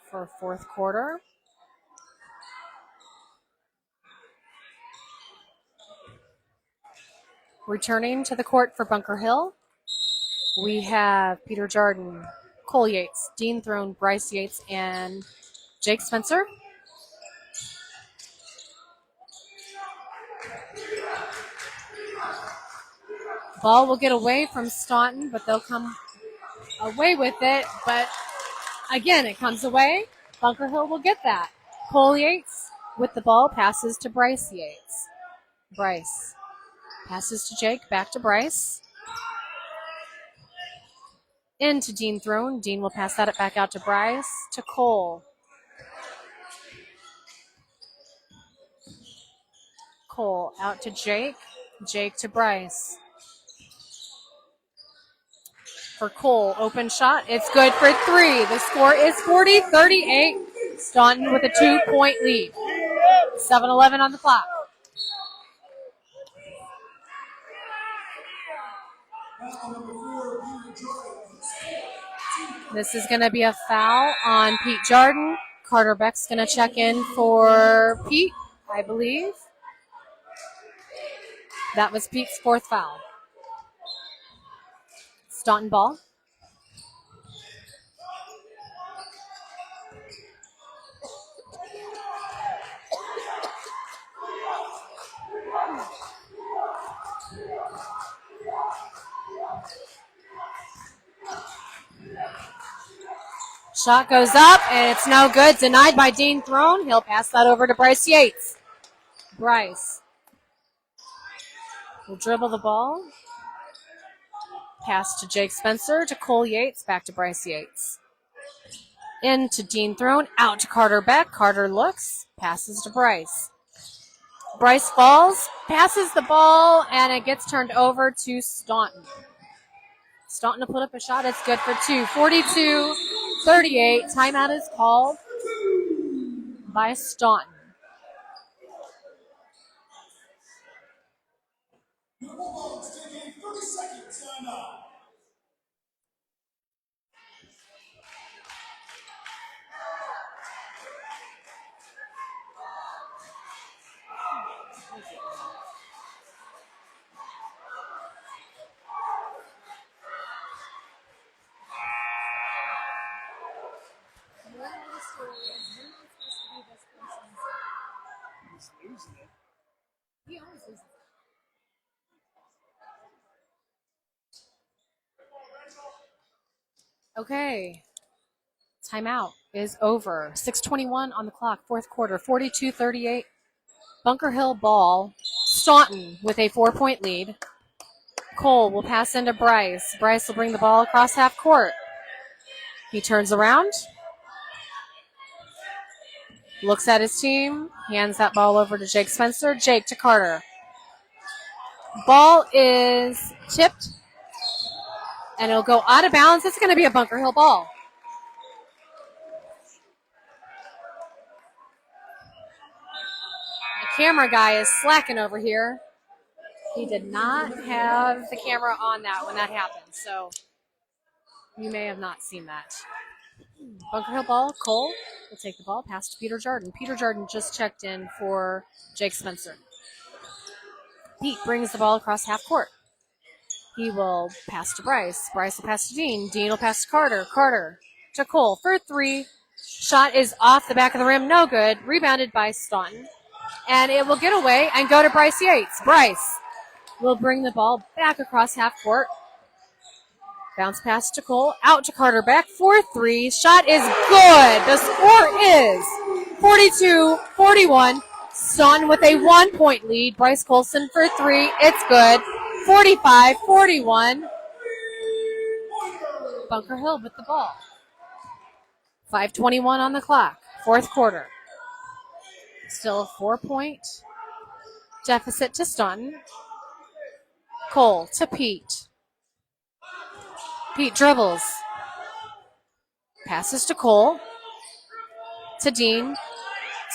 for fourth quarter. Returning to the court for Bunker Hill, we have Peter Jordan, Cole Yates, Dean Throne, Bryce Yates, and Jake Spencer. Ball will get away from Staunton, but they'll come away with it. But again, it comes away. Bunker Hill will get that. Cole Yates with the ball passes to Bryce Yates. Bryce passes to Jake, back to Bryce. Into Dean Throne. Dean will pass that back out to Bryce. To Cole. Cole out to Jake. Jake to Bryce. For Cole, open shot. It's good for three. The score is 40-38. Staunton with a 2-point lead. 7-11 on the clock. This is going to be a foul on Pete Jordan. Carter Beck's going to check in for Pete, I believe. That was Pete's fourth foul. Staunton ball. Shot goes up, and it's no good. Denied by Dean Throne. He'll pass that over to Bryce Yates. Bryce will dribble the ball. Pass to Jake Spencer, to Cole Yates, back to Bryce Yates. In to Dean Throne, out to Carter Beck. Carter looks, passes to Bryce. Bryce falls, passes the ball, and it gets turned over to Staunton. Staunton to put up a shot. It's good for two. 42-38. Timeout is called by Staunton. The Bulldogs taking 30 seconds timeout. Okay. Timeout is over. 6:21 on the clock, fourth quarter, 42-38. Bunker Hill ball. Staunton with a 4-point lead. Cole will pass into Bryce. Bryce will bring the ball across half court. He turns around, looks at his team, hands that ball over to Jake Spencer. Jake to Carter. Ball is tipped, and it'll go out of bounds. It's going to be a Bunker Hill ball. The camera guy is slacking over here. He did not have the camera on that when that happened, so you may have not seen that. Bunker Hill ball. Cole will take the ball, pass to Peter Jordan. Peter Jordan just checked in for Jake Spencer. Pete brings the ball across half court. He will pass to Bryce. Bryce will pass to Dean. Dean will pass to Carter. Carter to Cole for three. Shot is off the back of the rim. No good. Rebounded by Staunton. And it will get away and go to Bryce Yates. Bryce will bring the ball back across half court. Bounce pass to Cole. Out to Carter Beck for three. Shot is good. The score is 42-41. Staunton with a 1-point lead. Bryce Colson for three. It's good. 45-41. Bunker Hill with the ball. 5:21 on the clock. Fourth quarter. Still a 4-point deficit to Staunton. Cole to Pete. Pete dribbles. Passes to Cole. To Dean.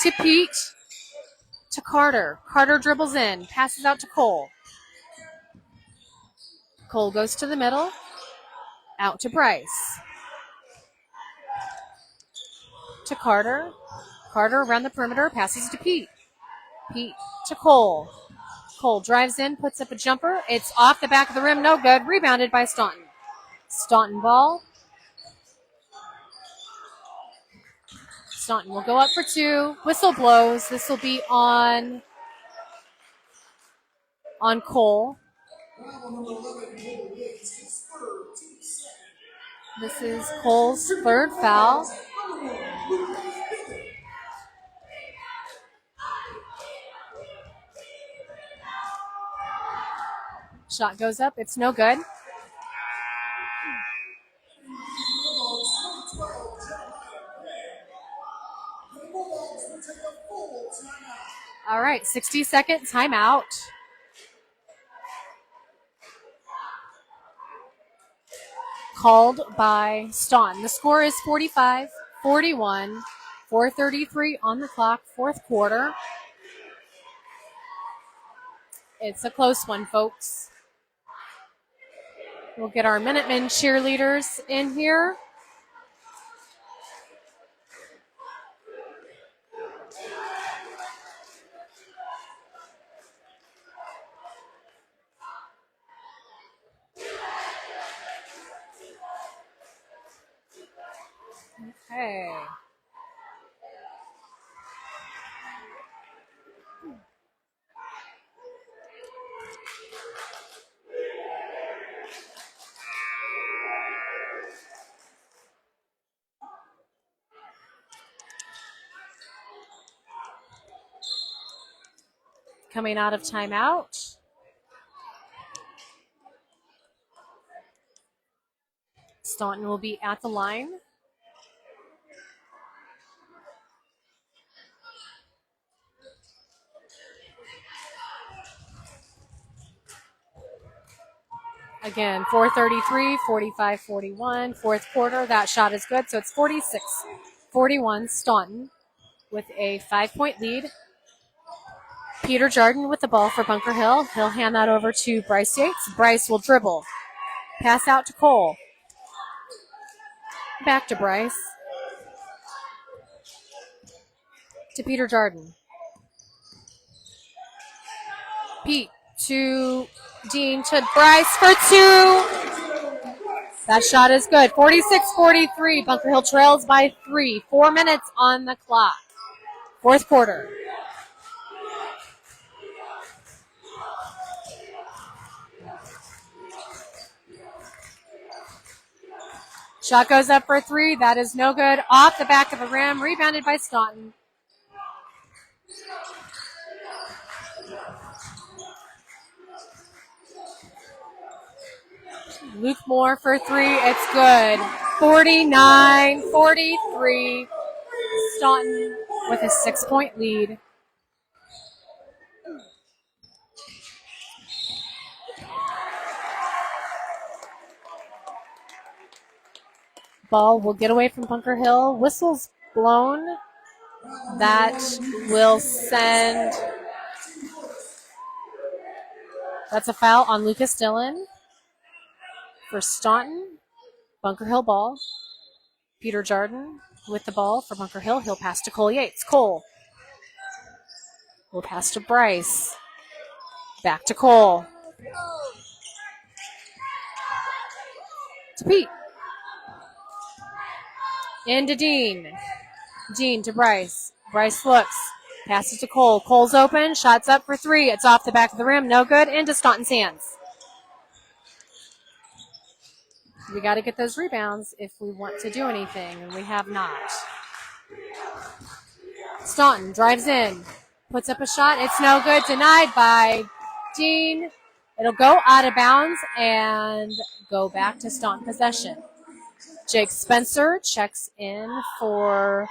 To Pete. To Carter. Carter dribbles in. Passes out to Cole. Cole goes to the middle. Out to Bryce. To Carter. Carter around the perimeter. Passes to Pete. Pete to Cole. Cole drives in. Puts up a jumper. It's off the back of the rim. No good. Rebounded by Staunton. Staunton ball. Staunton will go up for two. Whistle blows. This will be on Cole. This is Cole's third foul. Shot goes up. It's no good. All right, 60-second timeout. Called by Staunton. The score is 45-41. 4:33 on the clock, fourth quarter. It's a close one, folks. We'll get our Minutemen cheerleaders in here. Okay. coming out of timeout. Staunton will be at the line. Again, 4:33, 45-41, fourth quarter. That shot is good, so it's 46-41. Staunton with a 5-point lead. Peter Jardin with the ball for Bunker Hill. He'll hand that over to Bryce Yates. Bryce will dribble. Pass out to Cole. Back to Bryce. To Peter Jardin. Pete to Dean to Bryce for two. That shot is good. 46-43. Bunker Hill trails by 3. 4 minutes on the clock. Fourth quarter. Shot goes up for 3. That is no good. Off the back of the rim. Rebounded by Staunton. Luke Moore for 3. It's good. 49-43. Staunton with a 6-point lead. Ball will get away from Bunker Hill. Whistle's blown. That will send. That's a foul on Lucas Dillon for Staunton. Bunker Hill ball. Peter Jardin with the ball for Bunker Hill. He'll pass to Cole Yates. Cole will pass to Bryce. Back to Cole. To Pete. Into Dean. Dean to Bryce. Bryce looks. Passes to Cole. Cole's open. Shots up for 3. It's off the back of the rim. No good. Into Staunton's hands. We got to get those rebounds if we want to do anything, and we have not. Staunton drives in. Puts up a shot. It's no good. Denied by Dean. It'll go out of bounds and go back to Staunton possession. Jake Spencer checks in for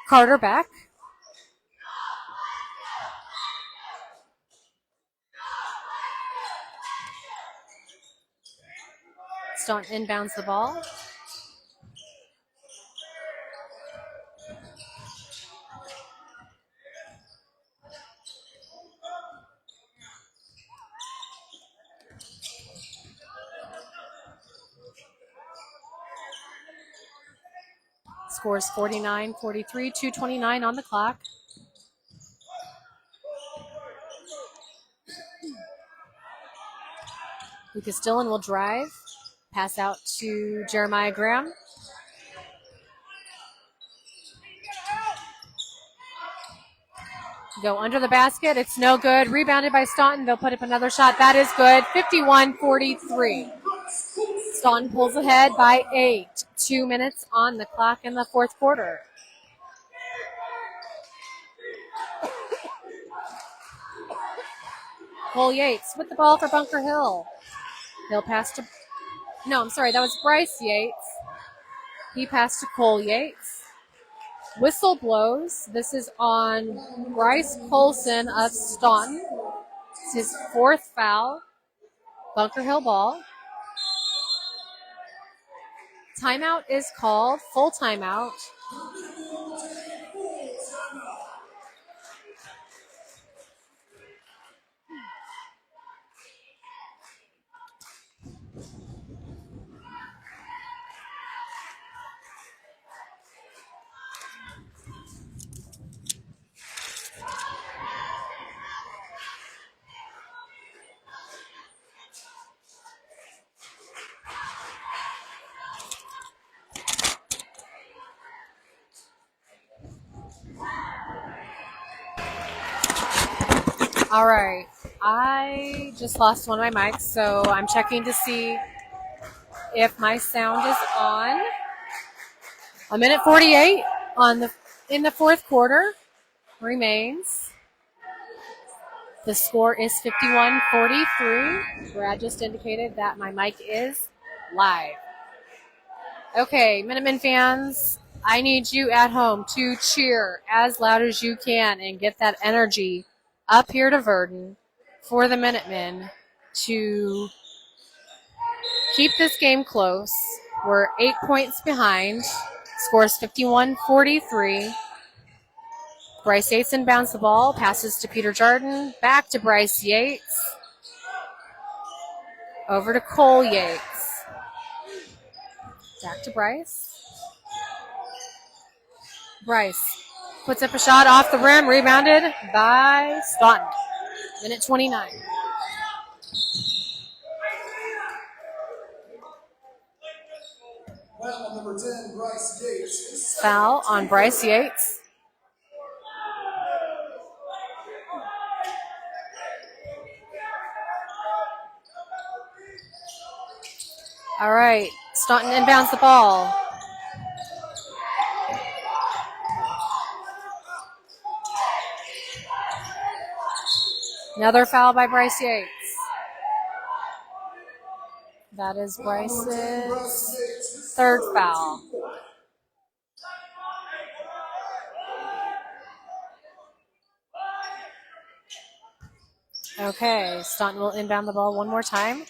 Carter Beck. Staunton inbounds the ball. Scores 49-43, 2:29 on the clock. Lucas Dillon will drive. Pass out to Jeremiah Graham. Go under the basket. It's no good. Rebounded by Staunton. They'll put up another shot. That is good. 51-43. Staunton pulls ahead by 8. 2 minutes on the clock in the fourth quarter. Cole Yates with the ball for Bunker Hill. He'll pass to... No, I'm sorry. That was Bryce Yates. He passed to Cole Yates. Whistle blows. This is on Bryce Colson of Staunton. It's his 4th foul. Bunker Hill ball. Timeout is called. Full timeout. All right. I just lost one of my mics, so I'm checking to see if my sound is on. 1:48 in the fourth quarter remains. The score is 51-43. Brad just indicated that my mic is live. Okay, Minutemen fans, I need you at home to cheer as loud as you can and get that energy up here to Verdon for the Minutemen to keep this game close. We're 8 points behind. Scores 51-43. Bryce Yates inbounds the ball, passes to Peter Jardin, back to Bryce Yates, over to Cole Yates. Back to Bryce. Bryce puts up a shot off the rim, rebounded by Staunton. Minute 29. Foul on number 10, Bryce Yates. Foul on Bryce Yates. All right, Staunton inbounds the ball. Another foul by Bryce Yates. That is Bryce's third foul. Okay, Staunton will inbound the ball one more time.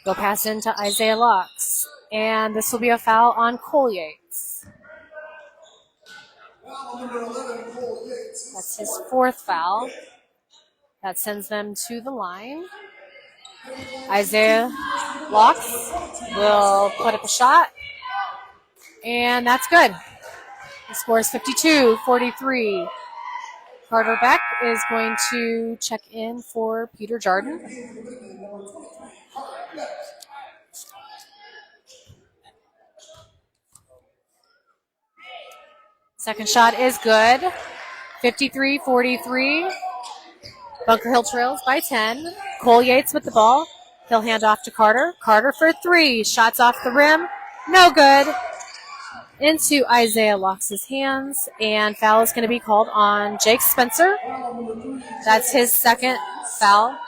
Go pass into Isaiah Locks. And this will be a foul on Cole Yates. That's his fourth foul. That sends them to the line. Isaiah Locks will put up a shot. And that's good. The score is 52-43. Carter Beck is going to check in for Peter Jardin. Second shot is good. 53-43. Bunker Hill trails by 10. Cole Yates with the ball. He'll hand off to Carter. Carter for three. Shots off the rim. No good. Into Isaiah Locks' hands. And foul is going to be called on Jake Spencer. That's his second foul.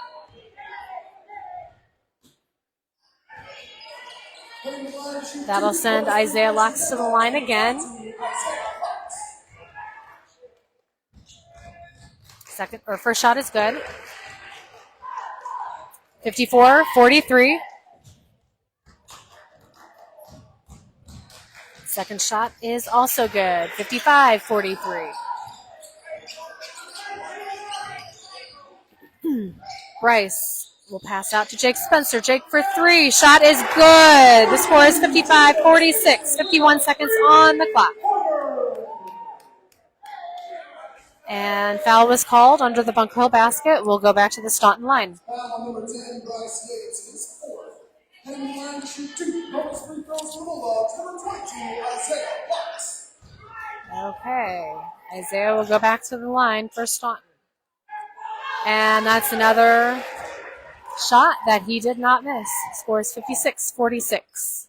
That'll send Isaiah Locks to the line again. First shot is good. 54-43. Second shot is also good. 55-43. Bryce will pass out to Jake Spencer. Jake for three. Shot is good. The score is 55-46. 51 seconds on the clock. And foul was called under the Bunker Hill basket. We'll go back to the Staunton line. Foul on number 10, Bryce Yates, his fourth. Heading the line to shoot two. Bonus free throws for the Bulldogs. Number 22, Isaiah Locks. Okay. Isaiah will go back to the line for Staunton. And that's another shot that he did not miss. Scores 56-46.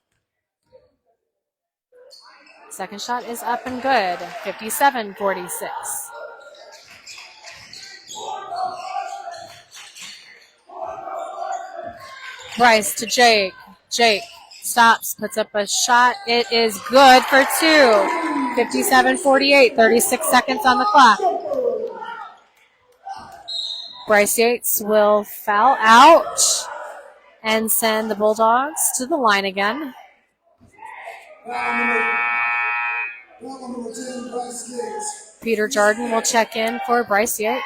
Second shot is up and good. 57-46. Bryce to Jake. Jake stops, puts up a shot. It is good for two. 57-48, 36 seconds on the clock. Bryce Yates will foul out and send the Bulldogs to the line again. Peter Jardin will check in for Bryce Yates.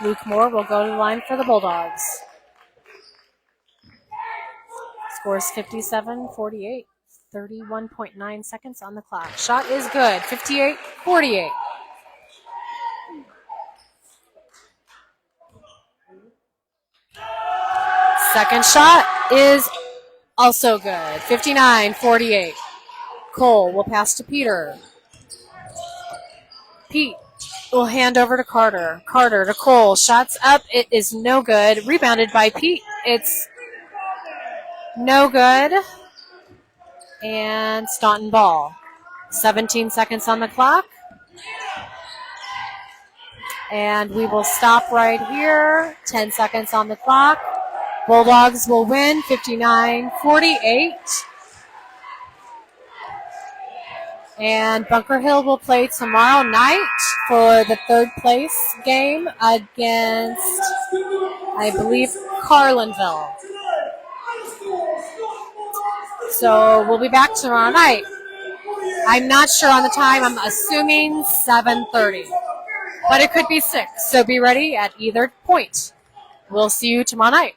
Luke Moore will go to the line for the Bulldogs. Scores 57-48, 31.9 seconds on the clock. Shot is good, 58-48. Second shot is also good, 59-48. Cole will pass to Peter. Pete will hand over to Carter. Carter to Cole. Shots up. It is no good. Rebounded by Pete. It's No good. And Staunton ball. 17 seconds on the clock. And we will stop right here. 10 seconds on the clock. Bulldogs will win 59-48. And Bunker Hill will play tomorrow night for the third place game against, I believe, Carlinville. So we'll be back tomorrow night. I'm not sure on the time. I'm assuming 7:30. But it could be 6. So be ready at either point. We'll see you tomorrow night.